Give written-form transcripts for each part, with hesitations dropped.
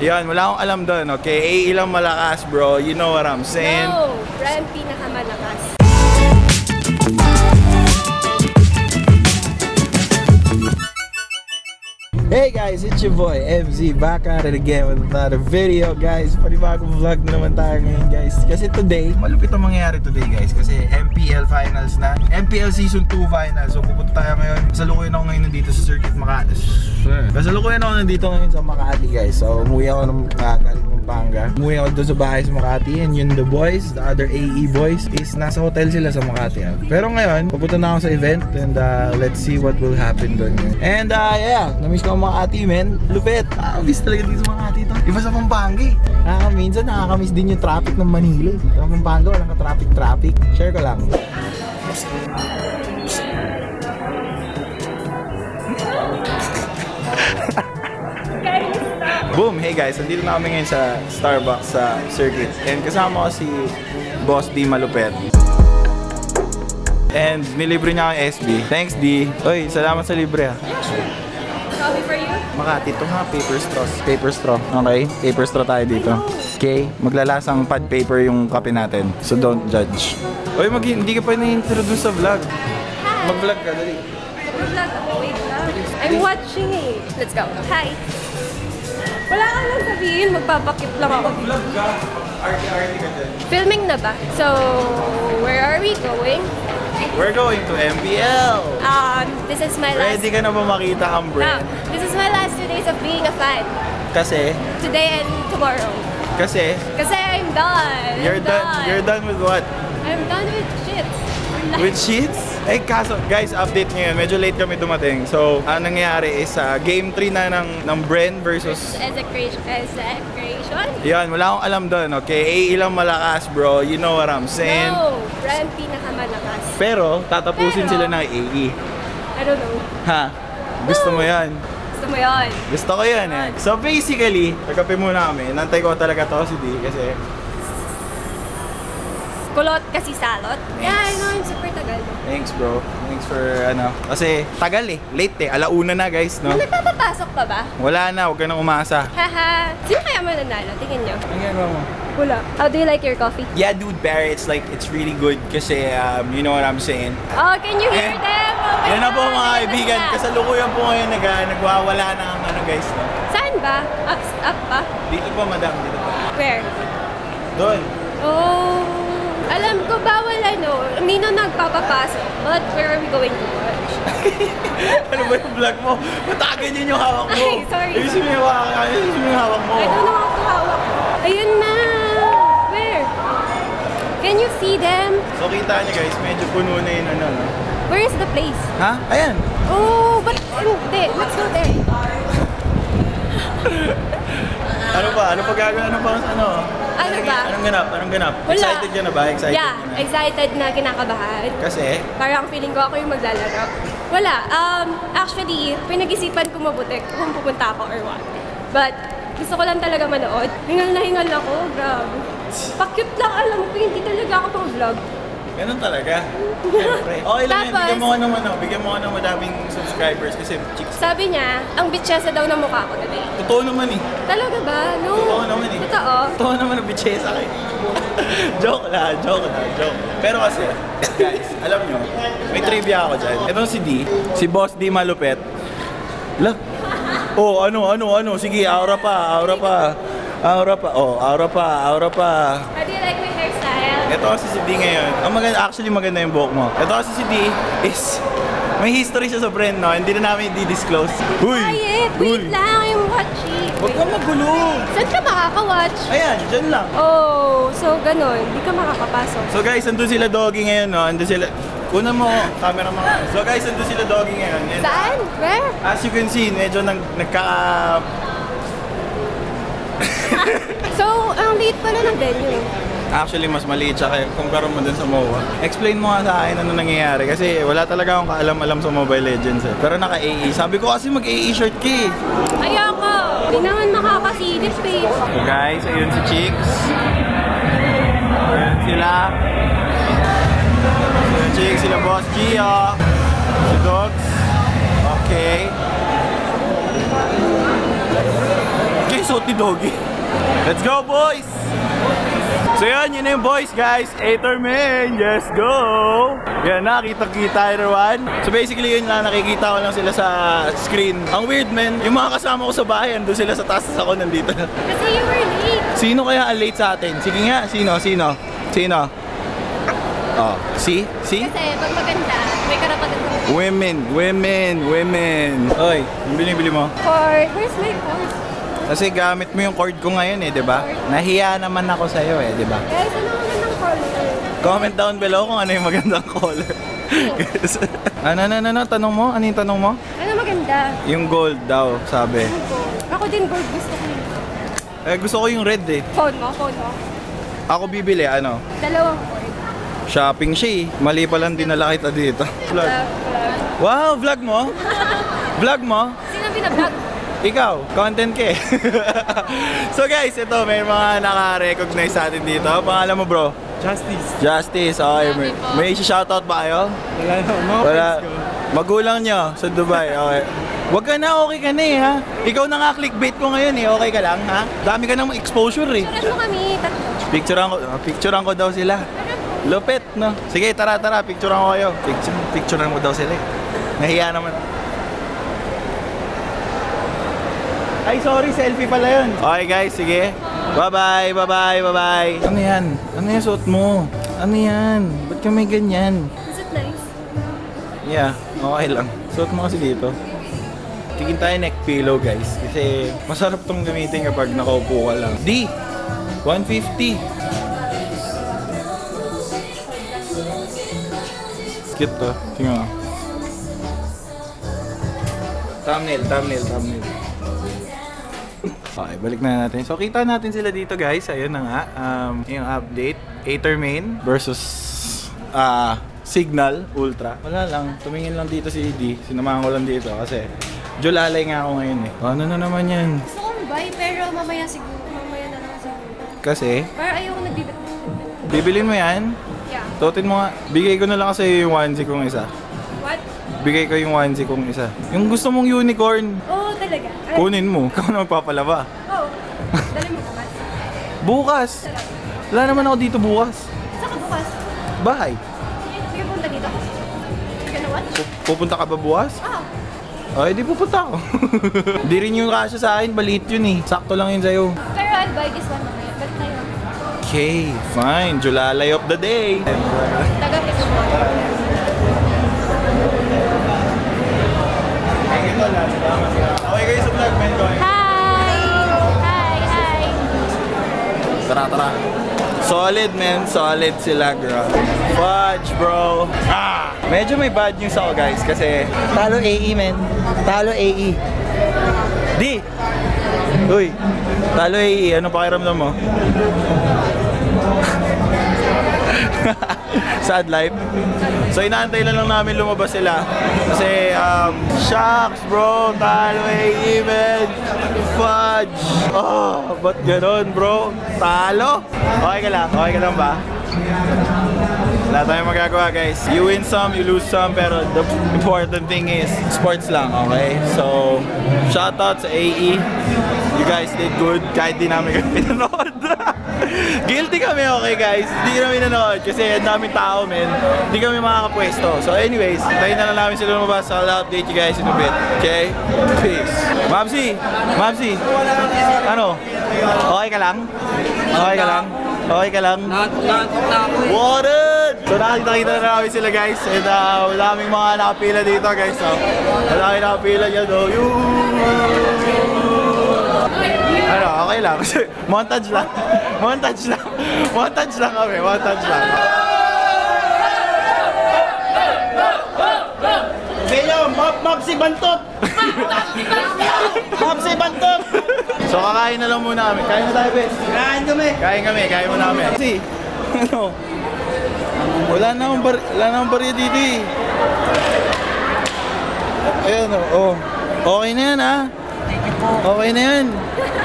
Yan, wala akong alam doon, okay? AE lang malakas, bro. You know what I'm saying? No, brand pinakamalakas. Hey guys, it's your boy MZ back at it again with another video, guys. Panibagong vlog na naman tayo ngayon, guys. Kasi today, malupit ang mangyayari today, guys. Kasi MPL finals na. MPL season 2 finals. So pupunta tayo ngayon. Kasalukuyan ako ngayon nandito sa Circuit Makati. Kasalukuyan ako nandito ngayon sa Makati, guys. So umuwi ako ng galing Pampanga. Umuwi ako doon sa bahay sa Makati. And yun, the boys, the other AE boys, is nasa hotel sila sa Makati. Pero ngayon, pupunta na ako sa event. And let's see what will happen doon. And yeah, namiss ko Makati, men. Lupit. Nakakamiss talaga dito sa Makati to. Iba sa Pampanga eh. Minsan nakakamiss din yung traffic ng Manila. Sa Pampanga, walang ka-traffic. Share ko lang. Boom! Hey guys, nandito na kami ngayon sa Starbucks sa Circuit. And kasama ko si Boss D Malupet. And nilibre niya ang SB. Thanks D. Oy, salamat sa libre ah. Coffee for you? Makati, ito nga, paper straw. Paper straw, okay? Paper straw tayo dito. Okay? Maglalasang pad paper yung kape natin. So don't judge. Oy, hindi ka pa na-introduce sa vlog. Mag-vlog ka, dali. Mag-vlog ako, wait lang. I'm watching eh. Let's go. Hi! Wala ka lang sabihin, magpapakip lang ako. Mag-vlog ka. Arty-arty ka dyan. Filming na ba? So, where are we going? We're going to MPL. This is my last... Ready ka na ba makita ang brand? This is my last 2 days of being a fan. Kasi? Today and tomorrow. Kasi? Kasi I'm done. You're done with what? I'm done with shit. With sheets? Eh kaso, guys, update ngayon. Medyo late kami dumating. So, ang nangyayari is Game 3 na ng Bren versus... Execration? Yan, wala akong alam doon, okay? AE lang malakas, bro. You know what I'm saying? No, brand pinakamalakas. Pero, tatapusin sila ng AE. I don't know. Ha? Gusto mo yan? Gusto mo yan? Gusto ko yan eh. So basically, nagkape muna kami. Nantay ko talaga to si D kasi... Kulot kasi salot? Yeah, I know, I'm super tagal. Thanks bro. Thanks for ano. Kasi tagal eh. Late eh. Alauna na guys, no? Nagpapapasok pa ba? Wala na. Huwag ka nang umasa. Haha. Sino kaya mananalo? Tingin nyo. Ang ginagawa mo? Wala. How do you like your coffee? Yeah dude, Barry. It's really good kasi you know what I'm saying. Oh, can you hear them? Oh yan na po God, mga kaibigan. Kasalukuyan po ngayon nagwawala na ang ano guys, no? Saan ba? Up pa? Dito po madam. Dito po. Where? Doon. Oh. Alam ko bawal ano, hindi na nagpapapasok. But where are we going to watch? Ano ba yung vlog mo? Matagan yun yung hawak mo. Ay, sorry. Ayusin mo yung hawak mo. I don't know how to hawak. Ayun na! Where? Can you see them? So kita nyo guys, medyo puno na yun ano. Where is the place? Ha? Ayan. Oh, but hindi. Let's go there. Ano ba? Ano pa gagawin? Ano pa? Ano? Ano ba? Anong ganap? Wala. Excited ka na ba? Excited Yeah, ka na? excited na, kinakabahan. Kasi? Parang feeling ko ako yung maglalaro. Wala. Actually, pinag-isipan ko mabuti kung pupunta ako or what. But, gusto ko lang talaga manood. Hingal na hingal ako. Grabe. Pa-cute lang, alam ko. Hindi talaga ako pang vlog. Ganun talaga. Siyempre. Okay lang yan. Tapos, Bigyan mo ka ng madaming subscribers kasi chicks. sabi niya, ang bitchesa daw ng mukha ko today. Totoo naman eh. Talaga ba? No. Totoo naman eh. Totoo. Totoo naman ang bitchesa kayo. Joke lang. Pero kasi, guys, alam nyo, may trivia ako dyan. Ito si D, si Boss D Malupet. Look. Oh, ano. Sige, aura pa. Oh, aura pa. How do you like my hairstyle? Ito kasi si D ngayon. Actually maganda yung buhok mo. Ito kasi si D is may history siya sa brand, no? Hindi na namin i-disclose. Quiet! Wait lang, I'm watching. Huwag kang magulo! Saan ka makaka-watch? Ayan, dyan lang. Oh, so ganun. Hindi ka makakapasok. So guys, andun sila Doggy ngayon, no? Andun sila... Una mo, camera mo. So guys, andun sila Doggy ngayon. And, Saan? Where? as you can see, medyo So, ang liit pala ng venue. Actually, mas maliit siya kumpara mo dun sa MOA. Explain mo nga sa akin ano nangyayari kasi wala talaga akong kaalam-alam sa Mobile Legends eh. Pero naka-AE. Sabi ko kasi mag-AE shirt ka eh. Ayoko! Hindi naman makakasilip eh. So guys, ayun si Chicks. Ayun sila. Ayun Chicks, sila Boss Gio. Si Dogs. Okay. Okay, yung suot ni Doggy? Let's go, boys! So yun na yung boys, guys. Aetherman, let's go! Yan na, kita-kita everyone. So basically yun lang, nakikita ko lang sila sa screen. Ang weird, man, yung mga kasama ko sa bahay, andun sila sa taas, ako nandito na. Kasi you were late. Sino kaya ang late sa atin? Sige nga, sino? Oh, see? Kasi pag maganda, may karapatan ko. Women. Oy, yung binibili mo? Cord. Where's my cord? Kasi gamit mo yung cord ko ngayon di ba? Nahiya naman ako sa'yo di ba? Guys, ano ang magandang color? Comment down below kung ano yung magandang color. Ano, tanong mo? Ano yung tanong mo? Ano maganda? Yung gold daw, sabi. Ako din gold gusto ko. Gusto ko yung red Phone mo. Ako bibili, ano? Dalawang cord. Shopping siya Mali pa lang dinala kita dito. Vlog. Vlog. Wow, vlog mo? Vlog mo? Sino binablog? Ikaw, content ka So guys, ito may mga naka-recognize sa atin dito. Pangalan mo bro? Justice, okay. May shoutout ba kayo? Wala. Magulang nyo sa Dubai, okay. Wag ka na, okay ka na ha. Ikaw na nga clickbait ko ngayon okay ka lang ha. Dami ka ng exposure Picturean mo kami, tatlo. Picturean ko daw sila. Lupit, no? Sige, tara, picturean ko kayo. Picturean mo daw sila Nahiya naman. Ay, sorry, selfie pala yun. Okay guys, sige. Bye-bye. Ano yan? Ano yung suot mo? Ano yan? Ba't ka may ganyan? Is it nice? Yeah, okay lang. Suot mo kasi dito. Tingin tayo neck pillow guys. Kasi masarap tong gamitin kapag nakaupo ka lang. D! 150. Cute to. Tingnan mo. Thumbnail. Okay, balik na natin. So, kita natin sila dito guys. Ayun na nga. Yung update. Aetherman versus Signal Ultra. Wala lang. Tumingin lang dito si D. Sinamahan ko lang dito kasi julalay nga ako ngayon Ano na naman yan? Gusto kong buy pero mamaya na lang siguro. Kasi? Para ayoko nagbibit. Bibilin mo yan? Yeah. Totin mo nga. Bigay ko na lang kasi yung onesie kong isa. What? Bigay ko yung onesie kong isa. Yung gusto mong unicorn. Oo, talaga. Kunin mo. Ikaw na magpapalaba. Oo. Dali mo bukas. Bukas. Wala naman ako dito bukas. Saan ka bukas? Bahay. Sige, punta dito. You know what? Pupunta ka ba bukas? Ah. Ay, di pupunta ako. Di rin yung kasya sa akin. Maliit yun Sakto lang yun sa'yo. Pero I'll buy this one mamaya. Balik tayo. Okay, fine. Julalay of the day. Taga-tip mo. Okay kayo sa vlog, man. Hi! Tara. Solid, man. Solid sila, girl. Fudge, bro. Medyo may bad news ako, guys. Kasi talo AE, man. Talo AE. D! Uy, talo AE. Ano pakiramdam mo? Sad life. So inaantay lang namin lumabas sila. Kasi shocks bro, talo even fudge. Oh, ba't ganon bro? Talo? Okay ka lang ba? Wala tayong magagawa guys. You win some, you lose some, pero the important thing is sports lang, okay? So shoutout sa AE. You guys did good kahit di namin kayo pinanood. Guilty kami, okay guys. Hindi kami nanood kasi ang daming tao, men. Hindi kami makakapwesto. So anyways, tayo na lang namin sila lumabas. I'll update you guys in a bit. Okay? Peace. Mabsi! Ano? Okay ka lang? What? So nakita na namin sila guys. And wala kaming mga nakapila dito guys. So, wala kaming nakapila dyan. Ano, okay lang. Montage lang kami. Bello, Mabsi Bantot! So kakain na lang muna kami. Kain na tayo, bes. Kain muna kami. Kasi, ano? Wala na akong barya dito Ayan oh. Okay na yan Okay na yan.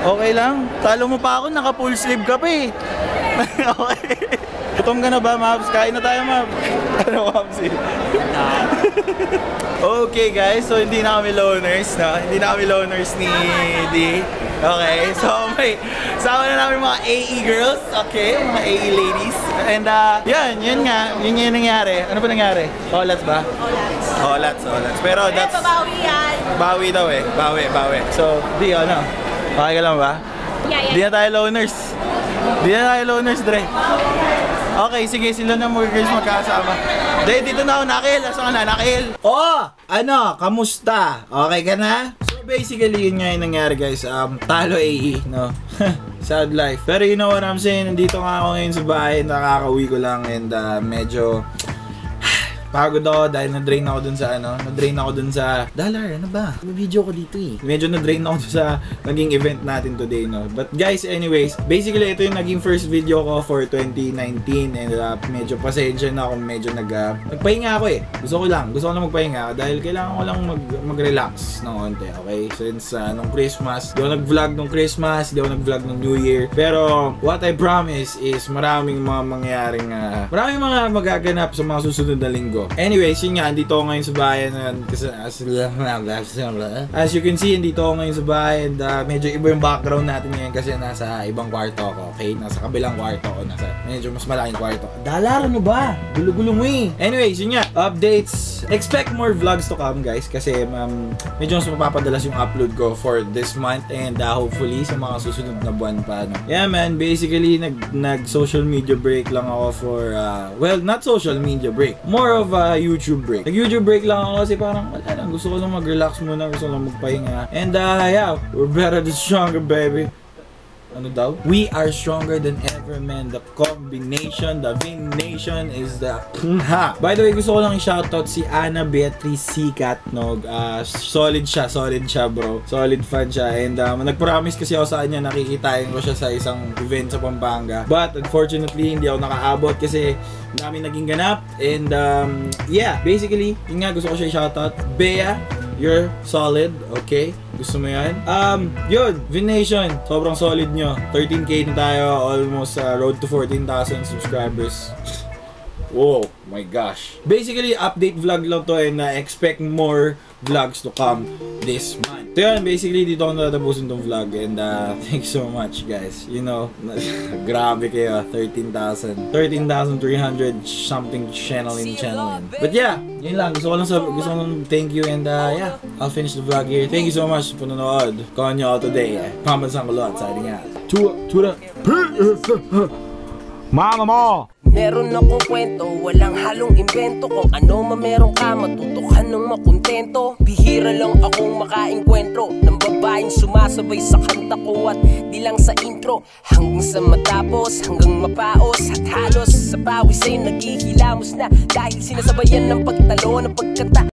Okay lang. Talo mo pa ako, naka full sleeve ka pa Okay. Gutom ka na ba, Mabs? Kain na tayo, Mabs. Ano, Mabs? Okay, guys. So, hindi na kami loners, no? Hindi na kami loners ni D. Okay, so may sama na namin mga AE girls, okay? Mga AE ladies. And yun nga, yun yung nangyari. Ano ba nangyari? Olats ba? Olats. Pero that's... Babawi yan. Bawi daw eh. Bawi. So, di ano? Okay ka lang ba? Yeah. Di na tayo loners, Dre. Okay, sige, sila na mga girls magkasama. Dito na ako, Nakil. Asa ka na, Nakil? Ano? Kamusta? Okay ka na? So basically, yun nga yung nangyari, guys. Talo AE, no? Sad life. Pero you know what I'm saying? Nandito nga ako ngayon sa bahay. Nakaka-uwi ko lang and medyo... pagod ako dahil na-drain ako dun sa Dollar, ano ba? May video ko dito eh. Medyo na-drain ako dun sa naging event natin today, no? But guys, anyways, basically ito yung naging first video ko for 2019 and medyo pasensya na ako, medyo nagpahinga ako eh. Gusto ko lang magpahinga dahil kailangan ko lang mag-relax ng konti, okay? Since nung Christmas, di ako nag-vlog nung Christmas, di ako nag-vlog nung New Year. Pero what I promise is maraming mga mangyayaring maraming mga magaganap sa mga susunod na linggo. Anyways, yun nga, andito ako ngayon sa bahay kasi as you can see, andito ako ngayon sa bahay and medyo iba yung background natin ngayon kasi nasa ibang kwarto ako, okay? Nasa kabilang kwarto ako, nasa medyo mas malaking kwarto. Dalar, ano ba? Gulo-gulo mo eh. Anyways, yun nga, updates. Expect more vlogs to come, guys, kasi medyo mas mapapadalas yung upload ko for this month and hopefully sa mga susunod na buwan pa, no? Yeah, man, basically nag-social media break lang ako for well, not social media break, more of YouTube break. Nag-YouTube break lang ako kasi parang wala lang. Gusto ko lang mag-relax muna. Gusto ko lang magpahinga. And yeah, we're better than stronger, baby. Ano daw? We are stronger than ever, man. The combination, the Nation is the... By the way, gusto ko lang i-shoutout si Ana Beatrice Sikat, no? Solid siya, bro. Solid fan siya. And nag-promise kasi ako sa kanya, nakikitain ko siya sa isang event sa Pampanga. But unfortunately, hindi ako nakaabot kasi dami naging ganap. And yeah, basically, yun nga, gusto ko siya i-shoutout. Bea, you're solid, okay? Gusto mo yan? Yun, Nation, sobrang solid nyo. 13K na tayo, almost road to 14,000 subscribers. Whoa, my gosh. Basically, update vlog lang to and expect more vlogs to come this month. So yun, basically dito ako natatapusin tong vlog and thanks so much, guys. You know, grabe kayo, 13,300 something channeling. But yeah, yun lang. Gusto ko lang thank you and yeah, I'll finish the vlog here. Thank you so much for panonood. Konyo all today. Pamansang kulot, signing out. Tura. Mama mo! Meron akong kwento, walang halong invento. Kung ano meron ka, matutukan ng makontento. Bihira lang akong makaengkwentro ng babaeng sumasabay sa kanta ko. At di lang sa intro, hanggang sa matapos, hanggang mapaos. At halos sa pawis ay naghihilamos na dahil sinasabayan ng pagtalo ng pagkata.